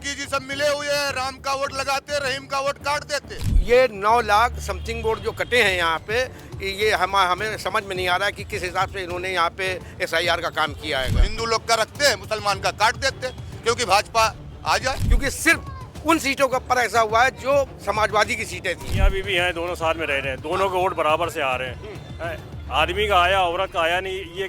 योगी जी सब मिले हुए हैं, राम का वोट लगाते, रहीम का वोट काट देते। ये 9 लाख समथिंग वोट जो कटे हैं यहाँ पे, ये हमें समझ में नहीं आ रहा है कि किस हिसाब से इन्होंने यहाँ पे SIR का काम किया है। हिंदू लोग का रखते हैं, मुसलमान का काट देते, क्योंकि भाजपा आ जाए। क्योंकि सिर्फ उन सीटों के ऊपर ऐसा हुआ है जो समाजवादी की सीटें थी। यहाँ भी हैं, दोनों साथ में रह रहे हैं, दोनों के वोट बराबर से आ रहे हैं। आदमी का आया, औरत का आया नहीं, ये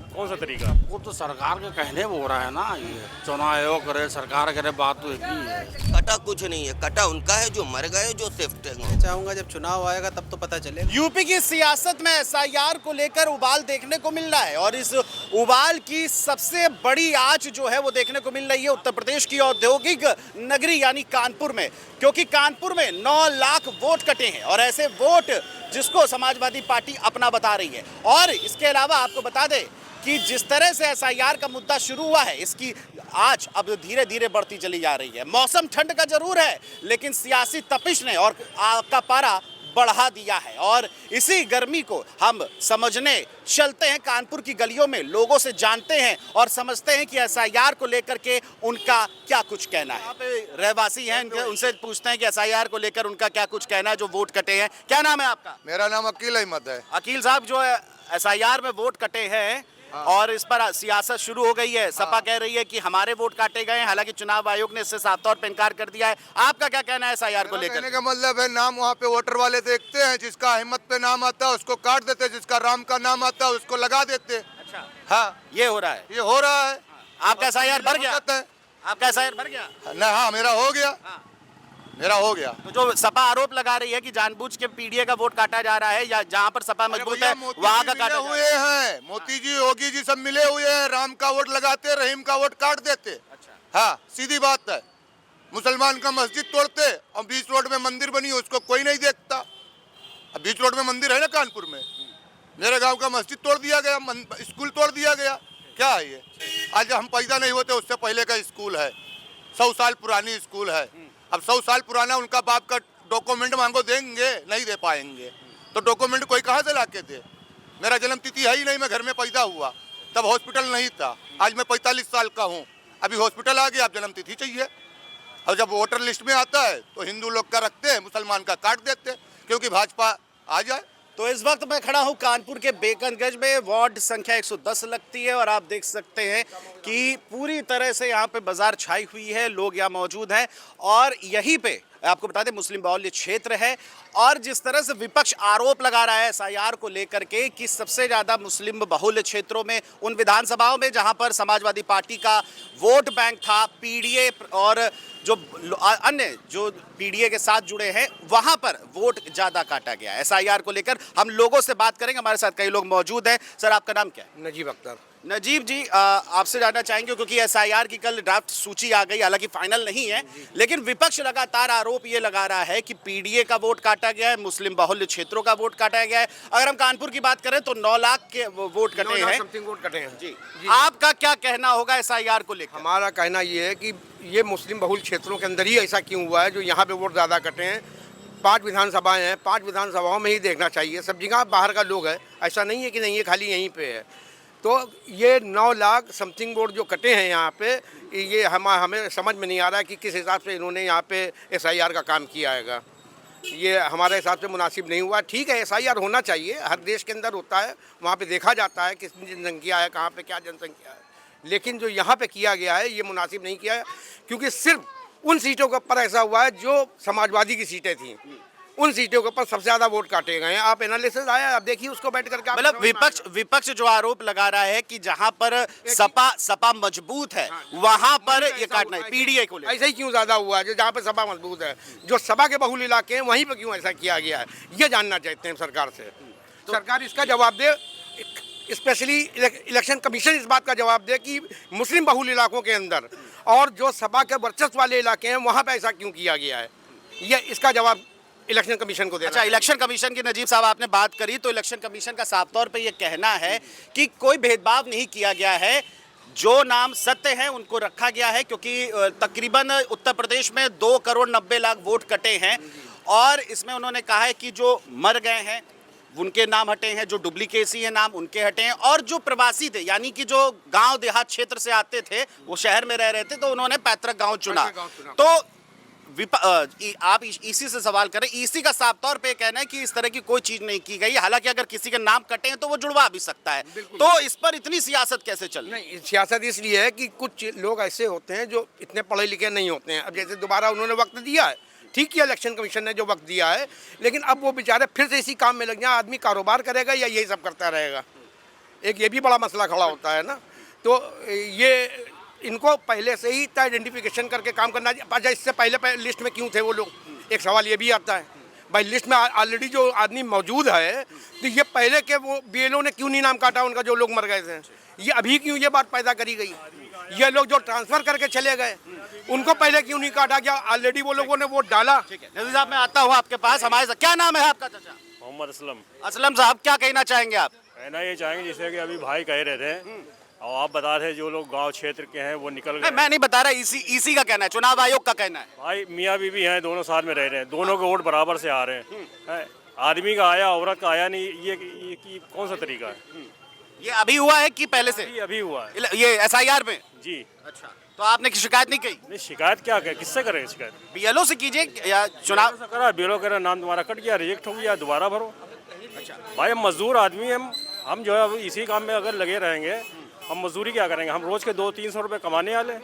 कौन सा तरीका? वो तो सरकार के कहने वो हो रहा है ना, ये चुनाव आयोग करे, सरकार करे, बात तो एक ही है। कटा कुछ नहीं है, कटा उनका है जो मर गए, जो शिफ्ट है। चाहूंगा जब चुनाव आएगा तब तो पता चलेगा। यूपी की सियासत में SIR को लेकर उबाल देखने को मिल रहा है और इस उबाल की सबसे बड़ी आंच जो है वो देखने को मिल रही है उत्तर प्रदेश की औद्योगिक नगरी यानी कानपुर में, क्योंकि कानपुर में 9 लाख वोट कटे हैं और ऐसे वोट जिसको समाजवादी पार्टी अपना बता रही है। और इसके अलावा आपको बता दें कि जिस तरह से SIR का मुद्दा शुरू हुआ है, इसकी आज अब धीरे धीरे बढ़ती चली जा रही है। मौसम ठंड का जरूर है, लेकिन सियासी तपिश ने और आग का पारा बढ़ा दिया है और इसी गर्मी को हम समझने चलते हैं कानपुर की गलियों में, लोगों से जानते हैं और समझते हैं कि SIR को लेकर के उनका क्या कुछ कहना है। यहाँ पे रहवासी हैं, उनसे पूछते हैं कि SIR को लेकर उनका क्या कुछ कहना है जो वोट कटे हैं। क्या नाम है आपका? मेरा नाम अकील अहमद है। अकील साहब, जो है SIR में वोट कटे हैं और इस पर सियासत शुरू हो गई है, सपा कह रही है कि हमारे वोट काटे गए हैं, हालांकि चुनाव आयोग ने इससे साफ तौर पर इनकार कर दिया है। आपका क्या कहना है SIR को लेकर? कहने का मतलब है, नाम वहाँ पे वोटर वाले देखते हैं, जिसका अहमद पे नाम आता है उसको काट देते, जिसका राम का नाम आता है उसको लगा देते। अच्छा, हाँ, ये हो रहा है। ये हो रहा है। आपका SIR भर गया? आपका SIR भर गया? ना, हाँ, मेरा हो गया। मेरा हो गया। तो जो सपा आरोप लगा रही है कि जानबूझ के PDA का वोट काटा जा रहा है या जहां पर सपा मजबूत है वहां का काटा हुए हैं, मोदी जी योगी जी सब मिले हुए हैं, राम का वोट लगाते, रहीम का वोट काट देते। अच्छा, हाँ, सीधी बात है। मुसलमान का मस्जिद तोड़ते और बीच रोड में मंदिर बनी उसको कोई नहीं देखता। अब बीच रोड में मंदिर है ना कानपुर में, मेरे गाँव का मस्जिद तोड़ दिया गया, स्कूल तोड़ दिया गया। क्या है ये? आज हम पैदा नहीं होते उससे पहले का स्कूल है, 100 साल पुरानी स्कूल है। अब 100 साल पुराना उनका बाप का डॉक्यूमेंट मांगो, देंगे? नहीं दे पाएंगे। तो डॉक्यूमेंट कोई कहाँ से ला के दे? मेरा जन्म तिथि है ही नहीं, मैं घर में पैदा हुआ, तब हॉस्पिटल नहीं था। आज मैं 45 साल का हूँ, अभी हॉस्पिटल आ गया, अब जन्म तिथि चाहिए। और जब वोटर लिस्ट में आता है तो हिंदू लोग का रखते हैं, मुसलमान का काट देते, क्योंकि भाजपा आ जाए। तो इस वक्त मैं खड़ा हूं कानपुर के बेकनगंज में, वार्ड संख्या 110 लगती है और आप देख सकते हैं कि पूरी तरह से यहां पे बाजार छाई हुई है, लोग यहां मौजूद हैं और यहीं पे आपको बता दें मुस्लिम बाहुल्य क्षेत्र है। और जिस तरह से विपक्ष आरोप लगा रहा है SIR को लेकर के कि सबसे ज़्यादा मुस्लिम बहुल्य क्षेत्रों में, उन विधानसभाओं में जहां पर समाजवादी पार्टी का वोट बैंक था, PDA और जो अन्य जो PDA के साथ जुड़े हैं वहां पर वोट ज़्यादा काटा गया है। SIR को लेकर हम लोगों से बात करेंगे, हमारे साथ कई लोग मौजूद हैं। सर, आपका नाम क्या है? नजीब अख्तर। नजीब जी, आपसे जानना चाहेंगे क्योंकि SIR की कल ड्राफ्ट सूची आ गई, हालांकि फाइनल नहीं है, लेकिन विपक्ष लगातार आरोप ये लगा रहा है कि PDA का वोट काटा गया है, मुस्लिम बहुल्य क्षेत्रों का वोट काटा गया है। अगर हम कानपुर की बात करें तो 9 लाख के वोट कटे हैं। समथिंग वोट कटे हैं जी। आपका क्या कहना होगा SIR को लेकर? हमारा कहना ये है कि ये मुस्लिम बहुल क्षेत्रों के अंदर ही ऐसा क्यों हुआ है जो यहाँ पे वोट ज़्यादा कटे हैं। 5 विधानसभाएं हैं, 5 विधानसभाओं में ही देखना चाहिए, सब जगह बाहर का लोग है, ऐसा नहीं है कि नहीं, ये खाली यहीं पे है। तो ये 9 लाख समथिंग वोट जो कटे हैं यहाँ पे, ये हमें समझ में नहीं आ रहा है कि किस हिसाब से इन्होंने यहाँ पे SIR का काम किया है। ये हमारे हिसाब से मुनासिब नहीं हुआ। ठीक है, SIR होना चाहिए, हर देश के अंदर होता है, वहाँ पे देखा जाता है कितनी जनसंख्या है, कहाँ पे क्या जनसंख्या है, लेकिन जो यहाँ पे किया गया है ये मुनासिब नहीं किया है, क्योंकि सिर्फ उन सीटों के ऊपर ऐसा हुआ है जो समाजवादी की सीटें थी, उन सीटों के ऊपर सबसे ज्यादा वोट काटे गए हैं। आप एनालिसिस आया, आप देखिए उसको बैठ करके। मतलब विपक्ष जो आरोप लगा रहा है कि जहां पर सपा मजबूत है वहां पर ये काटना है, PDA को लेकर। ऐसा ही क्यों ज्यादा हुआ है? जहाँ पे सपा मजबूत है, जो सपा के बहुल इलाके हैं वहीं पे क्यों ऐसा किया गया है, ये जानना चाहते हैं सरकार से। तो सरकार इसका जवाब दे, स्पेशली इलेक्शन कमीशन इस बात का जवाब दे कि मुस्लिम बहुल इलाकों के अंदर और जो सपा के वर्चस्व वाले इलाके हैं वहाँ पे ऐसा क्यों किया गया है, ये इसका जवाब इलेक्शन कमीशन को देना। अच्छा, इलेक्शन कमीशन की नजीब साहब आपने बात करी, तो इलेक्शन कमीशन का साफ तौर पे ये कहना है कि कोई भेदभाव नहीं किया गया है, जो नाम सत्य हैं उनको रखा गया है, क्योंकि तकरीबन उत्तर प्रदेश में 2 करोड़ 90 लाख वोट कटे हैं और इसमें उन्होंने कहा है कि जो मर गए हैं उनके नाम हटे हैं, जो डुप्लीकेसी है नाम उनके हटे हैं, और जो प्रवासी थे यानी कि जो गांव देहात क्षेत्र से आते थे वो शहर में रह रहे थे तो उन्होंने पैतृक गांव चुना। तो आप इसी से सवाल करें, इसी का साफ तौर पे कहना है कि इस तरह की कोई चीज नहीं की गई, हालांकि अगर किसी के नाम कटे हैं तो वो जुड़वा भी सकता है। तो इस पर इतनी सियासत कैसे चल रही है? नहीं, सियासत इसलिए है कि कुछ लोग ऐसे होते हैं जो इतने पढ़े लिखे नहीं होते हैं। अब जैसे दोबारा उन्होंने वक्त दिया है, ठीक किया इलेक्शन कमीशन ने जो वक्त दिया है, लेकिन अब वो बेचारे फिर से इसी काम में लग जाए। आदमी कारोबार करेगा या यही सब करता रहेगा? एक ये भी बड़ा मसला खड़ा होता है ना। तो ये इनको पहले से ही आइडेंटिफिकेशन करके काम करना चाहिए। अच्छा, इससे पहले लिस्ट में क्यों थे वो लोग? एक सवाल ये भी आता है भाई, लिस्ट में ऑलरेडी जो आदमी मौजूद है तो ये पहले के वो बीएलओ ने क्यों नहीं नाम काटा उनका, जो लोग मर गए थे? ये अभी क्यों ये बात पैदा करी गई? ये लोग जो ट्रांसफर करके चले गए उनको पहले क्यों नहीं काटा गया? ऑलरेडी वो लोगों ने वोट डाला। नज़ीर साहब, मैं आता हूँ आपके पास। हमारे साथ क्या नाम है आपका चाचा? मोहम्मद असलम। असलम साहब, क्या कहना चाहेंगे आप? कहना ये चाहेंगे जैसे कि अभी भाई कह रहे थे और आप बता रहे जो लोग गांव क्षेत्र के हैं वो निकल गए। मैं नहीं बता रहा, इसी का कहना है, चुनाव आयोग का कहना है। भाई मियाँ बीवी हैं, दोनों साथ में रह रहे हैं, दोनों के वोट बराबर से आ रहे हैं। आदमी का आया, औरत का आया नहीं, ये कौन सा तरीका है? ये अभी हुआ है कि पहले से? अभी हुआ है ये एसआईआर में? जी। अच्छा, तो आपने शिकायत नहीं की? नहीं, शिकायत क्या करे, किससे करें शिकायत? बीएलओ से कीजिए या चुनाव से करा, बीएलओ करा, नाम तुम्हारा कट गया, रिजेक्ट हो गया, दोबारा भरो। अच्छा भाई, हम मजदूर आदमी हम जो है इसी काम में अगर लगे रहेंगे, हम मजदूरी क्या करेंगे? हम रोज के 200-300 रुपये कमाने वाले,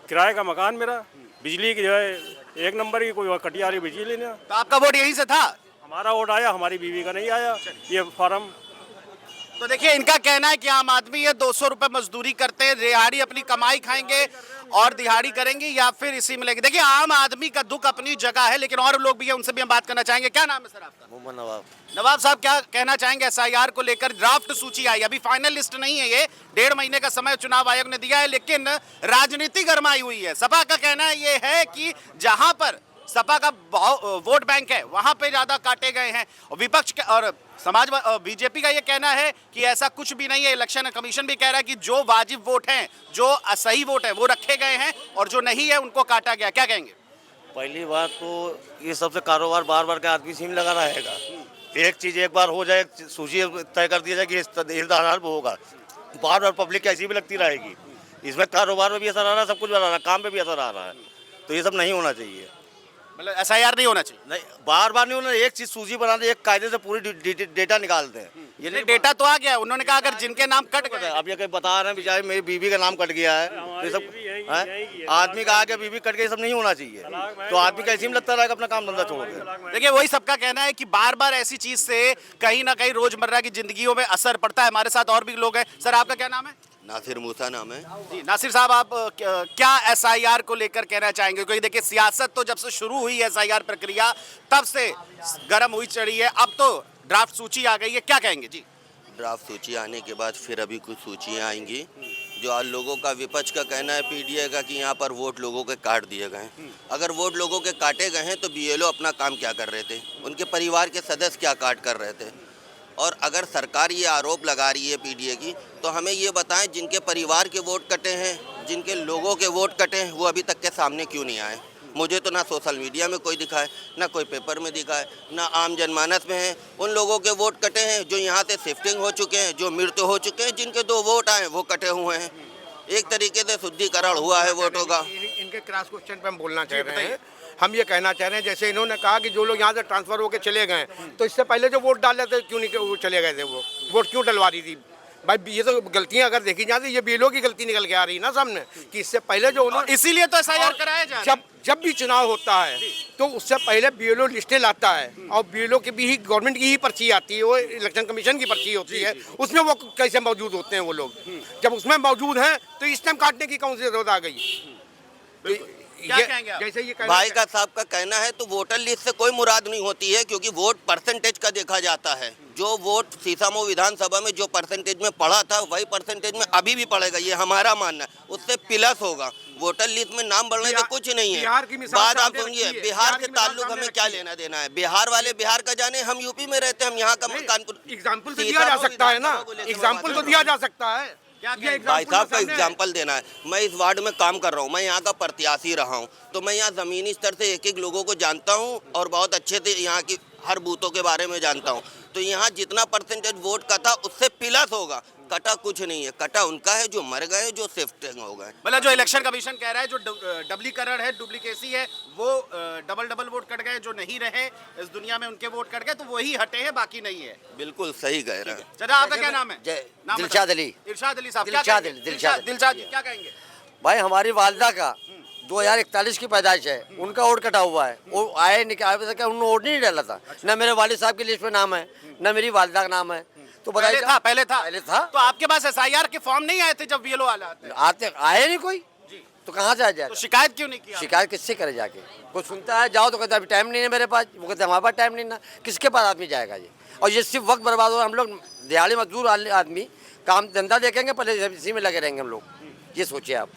किराए का मकान मेरा, बिजली की जो है एक नंबर की कोई कटी आ रही बिजली लेना। तो आपका वोट यहीं से था? हमारा वोट आया, हमारी बीवी का नहीं आया। ये फार्म तो देखिए, इनका कहना है कि आम आदमी ये 200 रुपए मजदूरी करते हैं, दिहाड़ी अपनी कमाई खाएंगे और दिहाड़ी करेंगे या फिर इसी में लेंगे। देखिए, आम आदमी का दुख अपनी जगह है, लेकिन और लोग भी है, उनसे भी हम बात करना चाहेंगे। क्या नाम है सर आपका? मोहम्मद नवाब। नवाब साहब, क्या कहना चाहेंगे? एसआईआर को लेकर ड्राफ्ट सूची आई, अभी फाइनल लिस्ट नहीं है, ये 1.5 महीने का समय चुनाव आयोग ने दिया है, लेकिन राजनीति गरमाई हुई है। सपा का कहना ये है कि जहां पर सपा का वोट बैंक है वहां पे ज्यादा काटे गए हैं, और विपक्ष और बीजेपी का ये कहना है कि ऐसा कुछ भी नहीं है। इलेक्शन कमीशन भी कह रहा है कि जो वाजिब वोट हैं, जो सही वोट है वो रखे गए हैं और जो नहीं है उनको काटा गया। क्या कहेंगे? पहली बात तो ये सबसे कारोबार बार बार के आदमी सिम लगा रहेगा। एक चीज़ एक बार हो जाए, सूची तय कर दिया जाए कि इस आधार पर होगा, बार बार पब्लिक ऐसी भी लगती रहेगी। इसमें कारोबार में भी असर आ रहा है, सब कुछ आ रहा है, काम पे भी असर आ रहा है। तो ये सब नहीं होना चाहिए। मतलब एसआईआर नहीं होना चाहिए? नहीं, बार बार नहीं होना। एक चीज़ सूची बना दे, एक कायदे से पूरी डेटा निकालते हैं। ये नहीं, डेटा तो आ गया। उन्होंने कहा अगर जिनके नाम कट गए, अब ये कहीं बता रहे हैं बेचारे मेरी बीवी का नाम कट गया है, ये सब आदमी का आगे बीवी कट गया, ये सब नहीं होना चाहिए। तो आदमी का ऐसे ही लगता रहेगा अपना काम धंधा छोड़ के। देखिए, वही सबका कहना है कि बार बार ऐसी चीज से कहीं ना कहीं रोजमर्रा की जिंदगियों में असर पड़ता है। हमारे साथ और भी लोग हैं। सर, आपका क्या नाम है? नासिर मूसा नाम है। जी नासिर साहब, आप क्या एसआईआर को लेकर कहना चाहेंगे? क्योंकि देखिए, सियासत तो जब से शुरू हुई है एसआईआर प्रक्रिया तब से गर्म हुई चढ़ी है, अब तो ड्राफ्ट सूची आ गई है, क्या कहेंगे? जी, ड्राफ्ट सूची आने के बाद फिर अभी कुछ सूचियाँ आएंगी। जो आज लोगों का, विपक्ष का कहना है पीडीए का कि यहाँ पर वोट लोगों के काट दिए गए हैं। अगर वोट लोगों के काटे गए हैं तो बीएलओ अपना काम क्या कर रहे थे? उनके परिवार के सदस्य क्या काट कर रहे थे? और अगर सरकार ये आरोप लगा रही है पीडीए की, तो हमें ये बताएं जिनके परिवार के वोट कटे हैं, जिनके लोगों के वोट कटे हैं, वो अभी तक के सामने क्यों नहीं आए? मुझे तो ना सोशल मीडिया में कोई दिखा है, ना कोई पेपर में दिखा है, ना आम जनमानस में है। उन लोगों के वोट कटे हैं जो यहाँ से शिफ्टिंग हो चुके हैं, जो मृत्यु हो चुके हैं, जिनके 2 वोट आए वो कटे हुए हैं। एक तरीके से शुद्धिकरण हुआ है वोटों का। इनके क्रॉस क्वेश्चन पे हम बोलना चाह रहे हैं। हम ये कहना चाह रहे हैं, जैसे इन्होंने कहा कि जो लोग यहाँ से ट्रांसफर होकर चले गए, तो इससे पहले जो वोट डाले थे क्यों नहीं, वो चले गए थे, वो वोट क्यों डलवा रही थी? भाई, ये तो गलतियां अगर देखी जाती, ये बीएलओ की गलती निकल के आ रही है ना सामने, कि इससे पहले जो उन्होंने, इसीलिए तो एसआईआर कराया जा रहा है। जब भी चुनाव होता है तो उससे पहले बीएलओ लिस्टें लाता है, और बीएलओ की भी गवर्नमेंट की ही पर्ची आती है, वो इलेक्शन कमीशन की पर्ची होती है, उसमें वो कैसे मौजूद होते हैं वो लोग? जब उसमें मौजूद हैं तो इस टाइम काटने की कौन सी जरूरत आ गई? क्या कहेंगे आप? जैसे ये भाई का साहब का कहना है तो वोटर लिस्ट से कोई मुराद नहीं होती है, क्योंकि वोट परसेंटेज का देखा जाता है। जो वोट सीसामऊ विधानसभा में जो परसेंटेज में पड़ा था, वही परसेंटेज में अभी भी पड़ेगा, ये हमारा मानना है। उससे प्लस होगा। वोटर लिस्ट में नाम बढ़ने से कुछ नहीं है। बात आप सुनिए, बिहार से ताल्लुक हमें क्या लेना देना है? बिहार वाले बिहार का जाने, हम यूपी में रहते हैं, हम यहाँ का कानपुर। एग्जाम्पल तो दिया जा सकता है ना, एग्जाम्पल तो दिया जा सकता है। भाई साहब का एग्जाम्पल देना है। मैं इस वार्ड में काम कर रहा हूँ, मैं यहाँ का प्रत्याशी रहा हूँ, तो मैं यहाँ ज़मीनी स्तर से एक एक लोगों को जानता हूँ और बहुत अच्छे से यहाँ की हर बूथों के बारे में जानता हूँ। तो यहाँ जितना परसेंटेज वोट का था उससे प्लस होगा, कटा कुछ नहीं है। कटा उनका है जो मर गए, जो शिफ्टिंग हो गए। मतलब जो इलेक्शन कमीशन कह रहा है जो डबलीकरण है, डुप्लीकेसी है, वो डबल वोट कट गए, जो नहीं रहे इस दुनिया में उनके वोट कट गए, तो वही हटे हैं, बाकी नहीं है। बिल्कुल सही कह रहे हैं। चाचा आपका क्या नाम है? नाम दिलशाद बताओ। अली। इरशाद अली साहब, दिलशाद क्या अली, कहेंगे? दिलशाद। दिलशाद जी, क्या कहेंगे? भाई हमारी वालदा का 2041 की पैदाइश है, उनका वोट कटा हुआ है। वो आए नहीं, आए क्या उन्होंने वोट नहीं डाला था। न मेरे वालिद साहब की लिस्ट में नाम है, न मेरी वालदा का नाम है। तो पहले था, पहले था। तो आपके पास एसआईआर के फॉर्म नहीं आए थे जब बीएलओ आते आए नहीं कोई, तो कहाँ से आ जाए? तो शिकायत क्यों नहीं किया? शिकायत किससे करे जाके? कोई सुनता है जाओ तो कहता है अभी टाइम नहीं है मेरे पास, वो कहते हैं हमारे पास टाइम नहीं ना। किसके पास आदमी जाएगा ये? और ये सिर्फ वक्त बर्बाद हो। हम लोग दिहाड़ी मजदूर आदमी काम धंधा देखेंगे, पहले इसी में लगे रहेंगे हम लोग। ये सोचिए आप।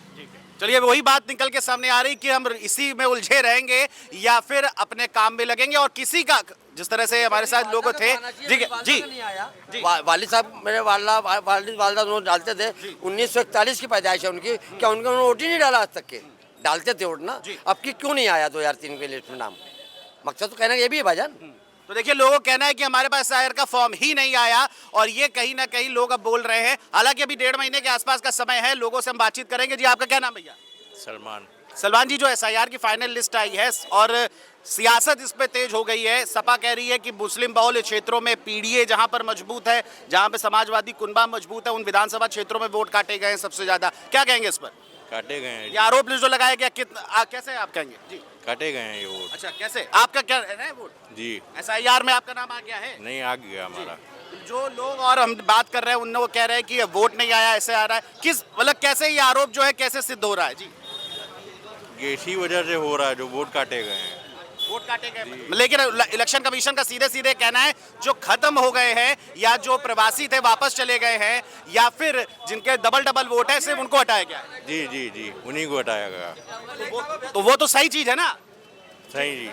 चलिए वही बात निकल के सामने आ रही कि हम इसी में उलझे रहेंगे या फिर अपने काम में लगेंगे। और किसी का जिस तरह से हमारे साथ लोग थे जी वालिद साहब मेरे वालदा दोनों डालते थे। 1941 की पैदाइश है उनकी, क्या उन्होंने वोट ही नहीं डाला आज तक के? डालते थे वोट ना। अब की क्यों नहीं आया 2003 के लिस्ट में नाम? मकसद तो कहना ये भी है भाईजान। तो देखिए लोगों का कहना है कि हमारे पास एसआईआर का फॉर्म ही नहीं आया, और ये कहीं ना कहीं लोग अब बोल रहे हैं। हालांकि अभी 1.5 महीने के आसपास का समय है, लोगों से हम बातचीत करेंगे। जी आपका क्या नाम भैया? सलमान जी, जो एसआईआर की फाइनल लिस्ट आई है और सियासत इस पे तेज हो गई है, सपा कह रही है कि मुस्लिम बहुल क्षेत्रों में पीडीए जहां पर मजबूत है, जहां पे समाजवादी कुनबा मजबूत है, उन विधानसभा क्षेत्रों में वोट काटे गए हैं सबसे ज्यादा। क्या कहेंगे इस पर? काटे गए हैं ये आरोप जो लगाया गया, कैसे आप कहेंगे? जी काटे गए हैं ये वोट। अच्छा, कैसे? आपका क्या है वोट? जी एसआईआर में आपका नाम आ गया है? नहीं आ गया हमारा। जो लोग और हम बात कर रहे हैं उनने वो कह रहे हैं कि ये वोट नहीं आया, ऐसे आ रहा है। किस मतलब कैसे ये आरोप जो है कैसे सिद्ध हो रहा है? जी ये इसी वजह से हो रहा है जो वोट काटे गए हैं। वोट काटे गए, लेकिन इलेक्शन कमीशन का सीधे सीधे कहना है जो खत्म हो गए हैं या जो प्रवासी थे वापस चले गए हैं या फिर जिनके डबल वोट है सिर्फ उनको हटाया गया है। जी जी जी, उन्हीं को हटाया गया। तो वो तो सही चीज है ना? सही जी।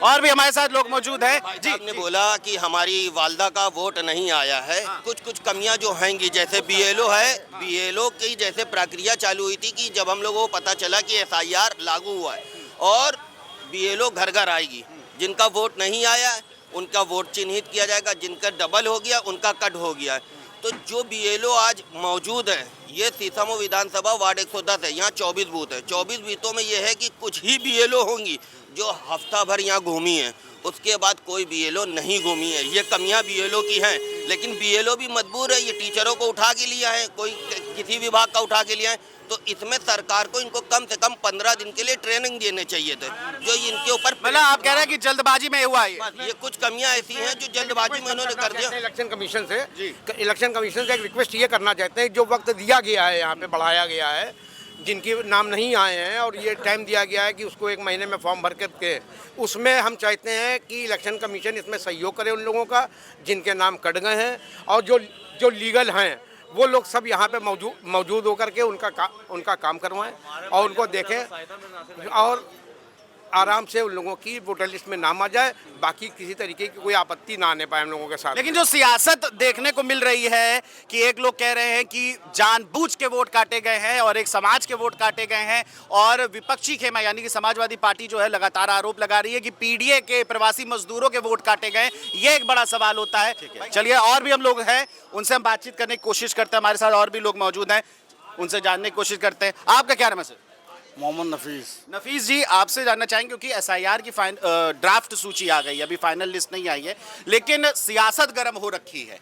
और भी हमारे साथ लोग मौजूद हैं। जी आपने बोला कि हमारी वालदा का वोट नहीं आया है। कुछ कमियां जो हैंगी, जैसे बीएलओ है, बीएलओ की जैसे प्रक्रिया चालू हुई थी कि जब हम लोगों को पता चला कि एसआईआर लागू हुआ है और बीएलओ घर घर आएगी, जिनका वोट नहीं आया है उनका वोट चिन्हित किया जाएगा, जिनका डबल हो गया उनका कट हो गया है। तो जो बीएलओ आज मौजूद है, ये सीसामो विधानसभा वार्ड 110 है, यहाँ 24 बूथ है। 24 बूथों में ये है कि कुछ ही बीएलओ होंगी जो हफ्ता भर यहाँ घूमी है, उसके बाद कोई बीएलओ नहीं घूमी है। ये कमियां बीएलओ की हैं, लेकिन बीएलओ भी मजबूर है। ये टीचरों को उठा के लिया है, कोई किसी विभाग का उठा के लिया है, तो इसमें सरकार को इनको कम से कम 15 दिन के लिए ट्रेनिंग देने चाहिए थे, जो इनके ऊपर। मतलब आप कह रहे हैं कि जल्दबाजी में हुआ है ये कुछ कमियां ऐसी हैं जो जल्दबाजी में उन्होंने कर दिया। इलेक्शन कमीशन से एक रिक्वेस्ट ये करना चाहते हैं, जो वक्त दिया गया है यहाँ पे बढ़ाया गया है, जिनके नाम नहीं आए हैं और ये टाइम दिया गया है कि उसको 1 महीने में फॉर्म भर के, उसमें हम चाहते हैं कि इलेक्शन कमीशन इसमें सहयोग करे उन लोगों का जिनके नाम कट गए हैं, और जो लीगल हैं वो लोग सब यहाँ पे मौजूद होकर के उनका काम करवाएं और उनको देखें और आराम से उन लोगों की वोटर लिस्ट में नाम आ जाए। बाकी किसी तरीके की कोई आपत्ति ना आने पाए हम लोगों के साथ। लेकिन जो सियासत देखने को मिल रही है कि एक लोग कह रहे हैं कि जानबूझ के वोट काटे गए हैं और एक समाज के वोट काटे गए हैं, और विपक्षी खेमा यानी कि समाजवादी पार्टी जो है लगातार आरोप लगा रही है कि पीडीए के प्रवासी मजदूरों के वोट काटे गए। ये एक बड़ा सवाल होता है। चलिए और भी हम लोग हैं, उनसे हम बातचीत करने की कोशिश करते हैं। हमारे साथ और भी लोग मौजूद हैं, उनसे जानने की कोशिश करते हैं। आपका क्या नाम है सर? मोहम्मद नफीस जी, आपसे जानना चाहेंगे क्योंकि एसआईआर की ड्राफ्ट सूची आ गई, अभी फाइनल लिस्ट नहीं आई है, लेकिन सियासत गर्म हो रखी है।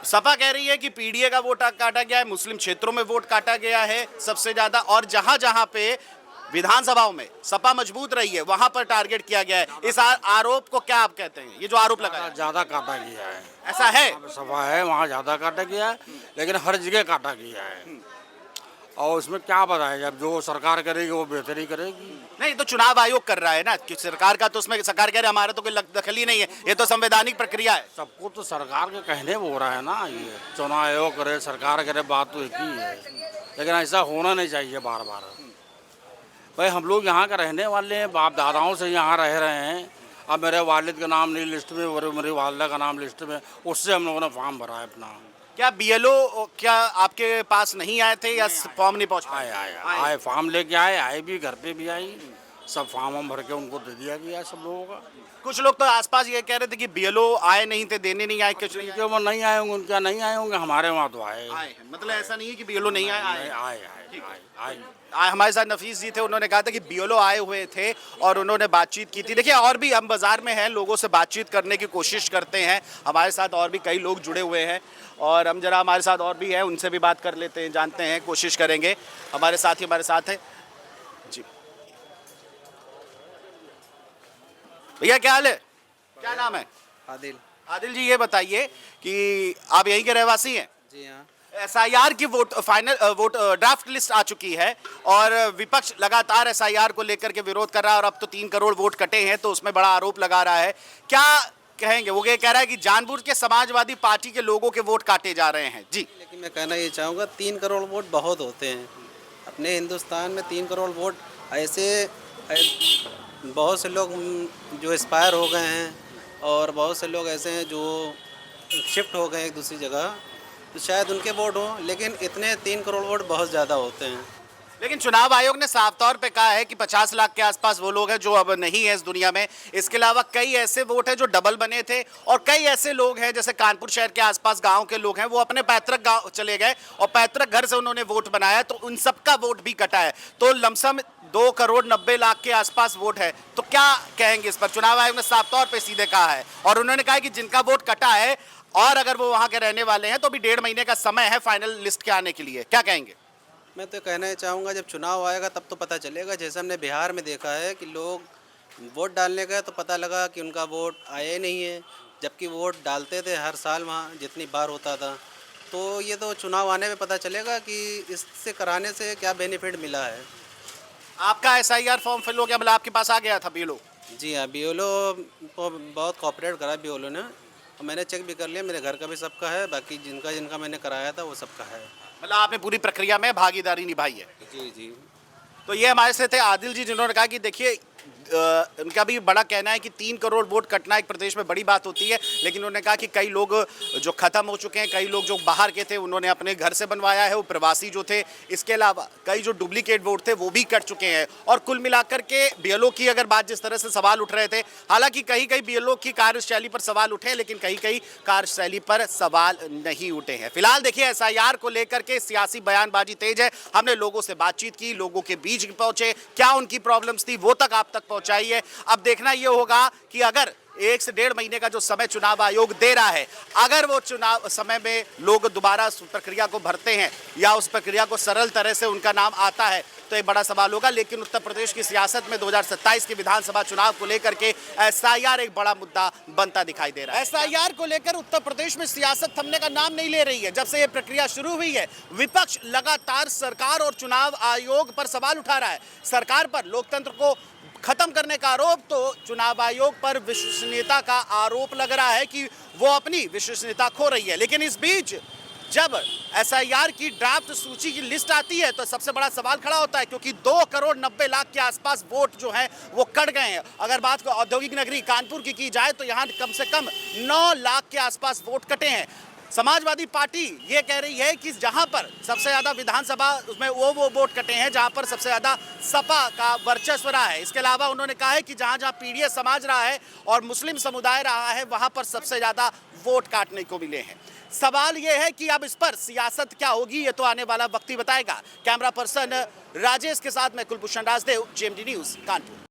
सपा कह रही है कि पीडीए का वोट काटा गया है, मुस्लिम क्षेत्रों में वोट काटा गया है सबसे ज्यादा, और जहां जहां पे विधानसभाओं में सपा मजबूत रही है वहां पर टारगेट किया गया है। इस आरोप को क्या आप कहते हैं? ये जो आरोप लगा ज्यादा काटा गया है, ऐसा है? सभा है वहाँ ज्यादा काटा गया है, लेकिन हर जगह काटा गया है। और उसमें क्या बताएं, जब जो सरकार करेगी वो बेहतरी करेगी। नहीं तो चुनाव आयोग कर रहा है ना कि सरकार का, तो उसमें सरकार कह रहे हमारा तो कोई दखल ही नहीं है, ये तो संवैधानिक प्रक्रिया है। सबको तो सरकार के कहने में हो रहा है ना, ये चुनाव आयोग करे सरकार करे, बात तो एक ही है, लेकिन ऐसा होना नहीं चाहिए बार बार। भाई हम लोग यहाँ के रहने वाले हैं, बाप दादाओं से यहाँ रह रहे हैं। अब मेरे वालिद का नाम नहीं लिस्ट में और मेरी वालदा का नाम लिस्ट में, उससे हम लोगों ने फॉर्म भरा है अपना। क्या बीएलओ क्या आपके पास नहीं आए थे या फॉर्म नहीं पहुंच पाए? आए फॉर्म लेके आए भी, घर पे भी आई सब फार्म भर के उनको दे दिया गया सब लोगों का। कुछ लोग तो आसपास ये कह रहे थे कि बीएलओ आए नहीं थे, देने नहीं आए, कुछ नहीं जो वो नहीं आए होंगे उनका नहीं आए होंगे, हमारे वहाँ तो आए आए हैं। मतलब ऐसा नहीं है कि बीएलओ नहीं आए, आए आए आए आए हमारे साथ नफीस जी थे, उन्होंने कहा था कि बीएलओ आए हुए थे और उन्होंने बातचीत की थी। देखिए और भी हम बाजार में हैं, लोगों से बातचीत करने की कोशिश करते हैं, हमारे साथ और भी कई लोग जुड़े हुए हैं और हम जरा हमारे साथ और भी हैं उनसे भी बात कर लेते हैं, जानते हैं, कोशिश करेंगे। हमारे साथ ही हमारे साथ है जी। भैया क्या हाल है, क्या नाम है? आदिल। आदिल जी ये बताइए कि आप यहीं के रहवासी हैं? जी हाँ। एसआईआर की वोट ड्राफ्ट लिस्ट आ चुकी है और विपक्ष लगातार एसआईआर को लेकर के विरोध कर रहा है और अब तो 3 करोड़ वोट कटे हैं तो उसमें बड़ा आरोप लगा रहा है। क्या कहेंगे? वो ये कह रहा है कि जानबूझ के समाजवादी पार्टी के लोगों के वोट काटे जा रहे हैं। जी लेकिन मैं कहना ये चाहूँगा 3 करोड़ वोट बहुत होते हैं अपने हिंदुस्तान में। 3 करोड़ वोट ऐसे बहुत से लोग जो एक्सपायर हो गए हैं और बहुत से लोग ऐसे हैं जो शिफ्ट हो गए एक दूसरी जगह, तो शायद उनके वोट हों, लेकिन इतने 3 करोड़ वोट बहुत ज़्यादा होते हैं। लेकिन चुनाव आयोग ने साफ तौर पे कहा है कि 50 लाख के आसपास वो लोग हैं जो अब नहीं है इस दुनिया में। इसके अलावा कई ऐसे वोट हैं जो डबल बने थे और कई ऐसे लोग हैं जैसे कानपुर शहर के आसपास गांव के लोग हैं, वो अपने पैतृक गांव चले गए और पैतृक घर से उन्होंने वोट बनाया, तो उन सबका वोट भी कटा है। तो लमसम 2 करोड़ 90 लाख के आसपास वोट है। तो क्या कहेंगे इस पर? चुनाव आयोग ने साफ तौर पर सीधे कहा है और उन्होंने कहा कि जिनका वोट कटा है और अगर वो वहाँ के रहने वाले हैं तो भी 1.5 महीने का समय है फाइनल लिस्ट के आने के लिए। क्या कहेंगे? मैं तो कहना चाहूँगा जब चुनाव आएगा तब तो पता चलेगा। जैसे हमने बिहार में देखा है कि लोग वोट डालने गए तो पता लगा कि उनका वोट आया नहीं है, जबकि वोट डालते थे हर साल वहाँ जितनी बार होता था। तो ये तो चुनाव आने में पता चलेगा कि इससे कराने से क्या बेनिफिट मिला है। आपका एसआईआर फॉर्म फिल हो गया, मतलब आपके पास आ गया था बीएलओ? जी हाँ, बीएलओ को बहुत कोऑपरेट करा बीएलओ ने और मैंने चेक भी कर लिया, मेरे घर का भी सबका है, बाकी जिनका मैंने कराया था वो सबका है। मतलब आपने पूरी प्रक्रिया में भागीदारी निभाई है? जी जी। तो ये हमारे से थे आदिल जी, जिन्होंने कहा कि देखिए उनका भी बड़ा कहना है कि 3 करोड़ वोट कटना एक प्रदेश में बड़ी बात होती है, लेकिन उन्होंने कहा कि कई लोग जो ख़त्म हो चुके हैं, कई लोग जो बाहर के थे उन्होंने अपने घर से बनवाया है, वो प्रवासी जो थे। इसके अलावा कई जो डुप्लीकेट वोट थे वो भी कट चुके हैं। और कुल मिलाकर के बीएलओ की अगर बात, जिस तरह से सवाल उठ रहे थे, हालांकि कहीं कहीं बीएलओ की कार्यशैली पर सवाल उठे लेकिन कहीं कहीं कार्यशैली पर सवाल नहीं उठे हैं। फिलहाल देखिए एसआईआर को लेकर के सियासी बयानबाजी तेज है। हमने लोगों से बातचीत की, लोगों के बीच पहुंचे, क्या उनकी प्रॉब्लम्स थी वो तक आप तक पहुंचाई है। अब देखना यह होगा कि अगर 1 से 1.5 महीने का जो समय चुनाव आयोग दे रहा है, अगर वो चुनाव समय में लोग दोबारा उस प्रक्रिया को भरते हैं या उस प्रक्रिया को सरल तरह से उनका नाम आता है तो एक बड़ा सवाल होगा। लेकिन उत्तर प्रदेश की सियासत में 2027 के विधानसभा चुनाव को लेकर के एसआईआर एक बड़ा मुद्दा बनता दिखाई दे रहा है। एसआईआर को लेकर उत्तर प्रदेश में सियासत थमने का नाम नहीं ले रही है। जब से ये प्रक्रिया शुरू हुई है, विपक्ष लगातार सरकार और चुनाव आयोग पर सवाल उठा रहा है। सरकार पर लोकतंत्र को खत्म करने का आरोप, तो चुनाव आयोग पर विश्वसनीयता का आरोप लग रहा है कि वो अपनी विश्वसनीयता खो रही है। लेकिन इस बीच जब एसआईआर की ड्राफ्ट सूची की लिस्ट आती है तो सबसे बड़ा सवाल खड़ा होता है, क्योंकि 2 करोड़ 90 लाख के आसपास वोट जो हैं वो कट गए हैं। अगर बात को औद्योगिक नगरी कानपुर की जाए तो यहाँ कम से कम 9 लाख के आसपास वोट कटे हैं। समाजवादी पार्टी ये कह रही है कि जहां पर सबसे ज़्यादा विधानसभा उसमें वो वोट कटे हैं जहां पर सबसे ज़्यादा सपा का वर्चस्व रहा है। इसके अलावा उन्होंने कहा है कि जहां जहां पीडीएस समाज रहा है और मुस्लिम समुदाय रहा है वहां पर सबसे ज़्यादा वोट काटने को मिले हैं। सवाल ये है कि अब इस पर सियासत क्या होगी, ये तो आने वाला वक्त ही बताएगा। कैमरा पर्सन राजेश के साथ मैं कुलभूषण राजदेव, जेएमडी न्यूज़ कानपुर।